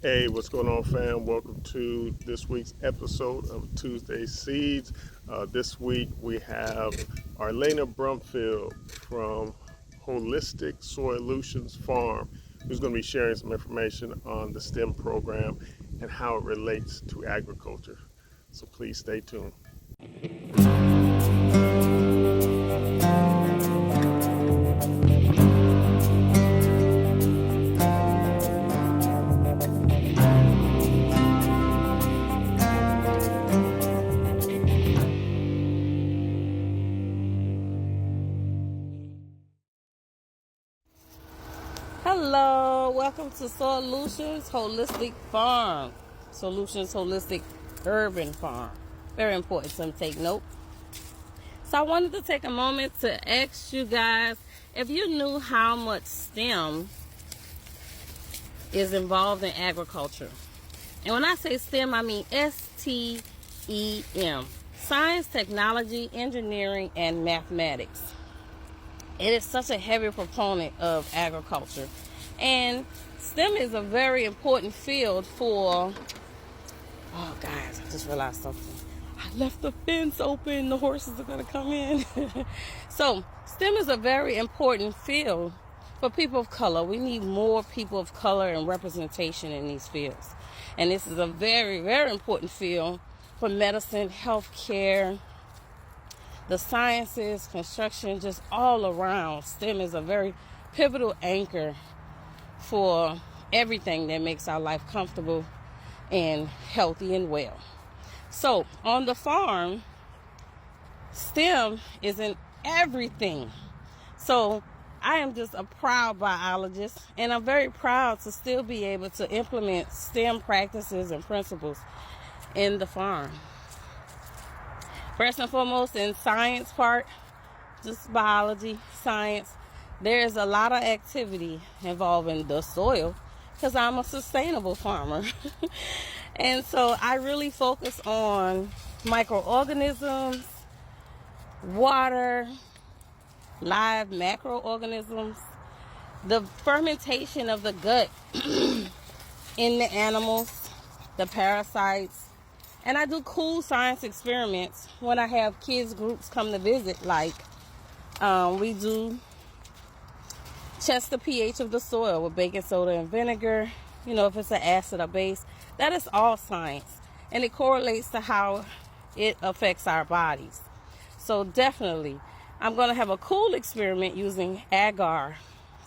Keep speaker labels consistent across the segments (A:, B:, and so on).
A: Hey, what's going on, fam? Welcome to this week's episode of Tuesday Seeds. This week we have Arlana Brumfield from Holistic Solutions Farm, who's going to be sharing some information on the STEM program and how it relates to agriculture. So please stay tuned.
B: Hello, welcome to Solutions Holistic Farm. Solutions Holistic Urban Farm. Very important to take note. So I wanted to take a moment to ask you guys if you knew how much STEM is involved in agriculture. And when I say STEM, I mean STEM. Science, technology, engineering, and mathematics. It is such a heavy proponent of agriculture. And STEM is a very important field for, oh guys, I just realized something. I left the fence open, the horses are gonna come in. So STEM is a very important field for people of color. We need more people of color and representation in these fields. And this is a very, very important field for medicine, healthcare, the sciences, construction, just all around. STEM is a very pivotal anchor for everything that makes our life comfortable and healthy and well. So on the farm, STEM is in everything. So I am just a proud biologist, and I'm very proud to still be able to implement STEM practices and principles in the farm. First and foremost, in science part, just biology, science, there's a lot of activity involving the soil because I'm a sustainable farmer. And so I really focus on microorganisms, water, live macroorganisms, the fermentation of the gut in the animals, the parasites. And I do cool science experiments when I have kids groups come to visit. Like we do test the pH of the soil with baking soda and vinegar. You know, if it's an acid or base. That is all science. And it correlates to how it affects our bodies. So definitely, I'm going to have a cool experiment using agar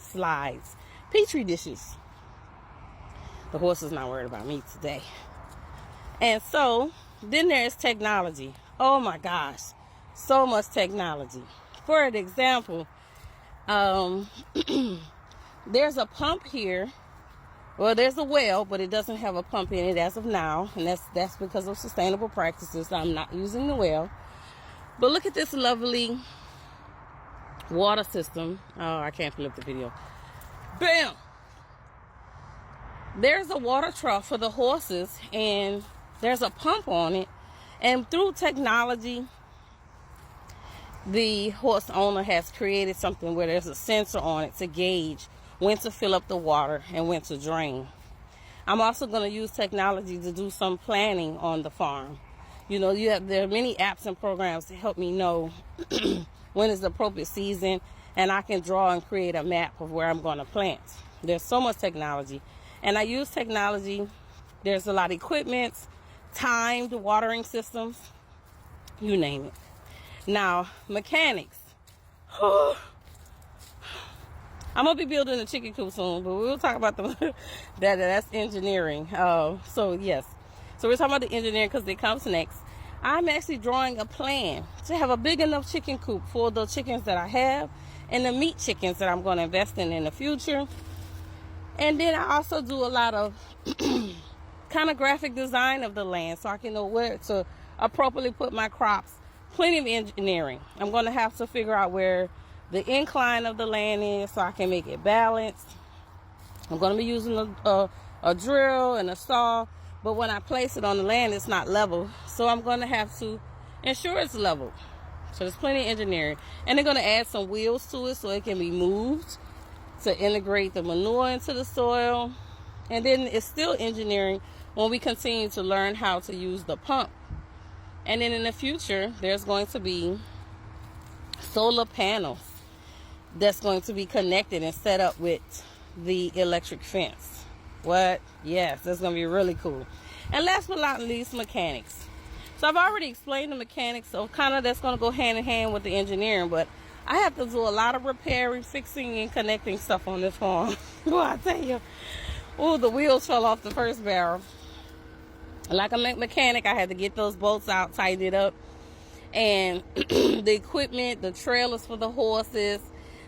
B: slides, petri dishes. The horse is not worried about me today. And so, then there's technology. Oh my gosh, so much technology. For an example, there's a pump here. Well, there's a well, but it doesn't have a pump in it as of now. And that's because of sustainable practices. I'm not using the well. But look at this lovely water system. Oh, I can't flip the video. Bam! There's a water trough for the horses, and there's a pump on it. And through technology, the horse owner has created something where there's a sensor on it to gauge when to fill up the water and when to drain. I'm also going to use technology to do some planning on the farm. You know, there are many apps and programs to help me know when is the appropriate season, and I can draw and create a map of where I'm going to plant. There's so much technology. And I use technology. There's a lot of equipment, timed watering systems, you name it. Now, mechanics. I'm going to be building a chicken coop soon, but we'll talk about that's engineering. So, yes. So, we're talking about the engineering because it comes next. I'm actually drawing a plan to have a big enough chicken coop for the chickens that I have and the meat chickens that I'm going to invest in the future. And then I also do a lot of kind of graphic design of the land so I can know where to appropriately put my crops. Plenty of engineering. I'm going to have to figure out where the incline of the land is so I can make it balanced. I'm going to be using a drill and a saw, but when I place it on the land, it's not level. So I'm going to have to ensure it's level. So there's plenty of engineering. And they're going to add some wheels to it so it can be moved to integrate the manure into the soil. And then it's still engineering when we continue to learn how to use the pump. And then in the future, there's going to be solar panels that's going to be connected and set up with the electric fence. What? Yes, that's going to be really cool. And last but not least, mechanics. So I've already explained the mechanics, so kind of that's going to go hand in hand with the engineering, but I have to do a lot of repairing, fixing, and connecting stuff on this farm. Boy, I tell you, oh, the wheels fell off the first barrel. Like a mechanic, I had to get those bolts out, tighten it up, and the equipment, the trailers for the horses.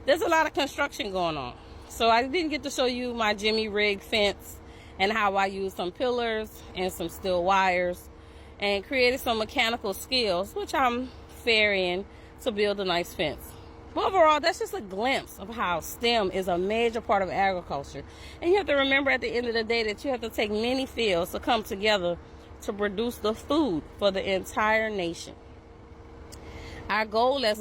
B: There's a lot of construction going on. So I didn't get to show you my Jimmy rig fence and how I used some pillars and some steel wires and created some mechanical skills, which I'm fair in, to build a nice fence. But overall, that's just a glimpse of how STEM is a major part of agriculture. And you have to remember at the end of the day that you have to take many fields to come together to produce the food for the entire nation. My goal as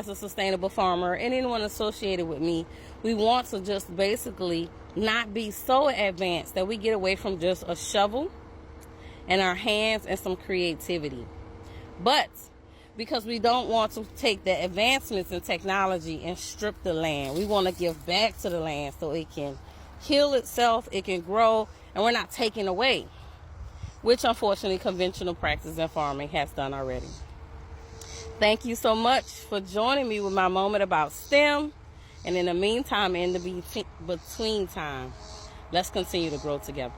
B: a sustainable farmer, and anyone associated with me, we want to just basically not be so advanced that we get away from just a shovel and our hands and some creativity. But because we don't want to take the advancements in technology and strip the land, we want to give back to the land so it can heal itself, it can grow, and we're not taking away, which unfortunately conventional practice in farming has done already. Thank you so much for joining me with my moment about STEM. And in the meantime, in the between time, let's continue to grow together.